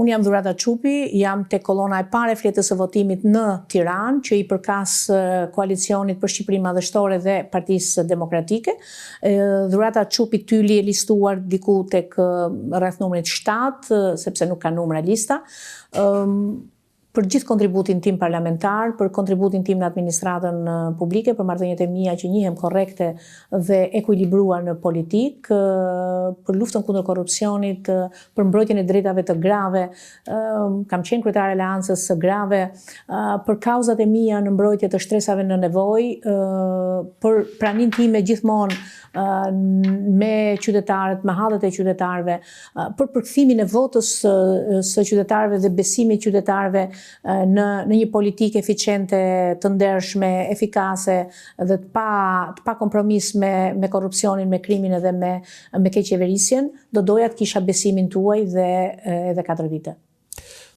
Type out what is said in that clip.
Unë jam Dhurata Çupi, jam te kolona e parë e fletës së votimit në Tiranë, që i përkas koalicionit për Shqipërinë Madhështore dhe Partisë Demokratike. Dhurata Çupi Tyli e listuar diku tek rreth numrit 7, sepse nuk ka numra lista. Për gjithë kontributin tim parlamentar, për kontributin tim në administratën publike, për marrëdhëniet e mia që njihem korrekte dhe ekuilibruar në politik, për luftën kundër korrupsionit, për mbrojtjen e drejtave të grave, kam qenë kryetare e aleancës së grave, për kauzat e mia në mbrojtje të shtresave në nevojë, për praninë time gjithmonë me qytetarët, me hallet e qytetarëve, për përkthimin e votës së qytetarëve dhe besimit qytetarëve në një politikë eficiente, të ndershme, efikase dhe të pa kompromis me korrupsionin, me krimin edhe me keqeverisjen, do doja të kisha besimin tuaj dhe 4 vite.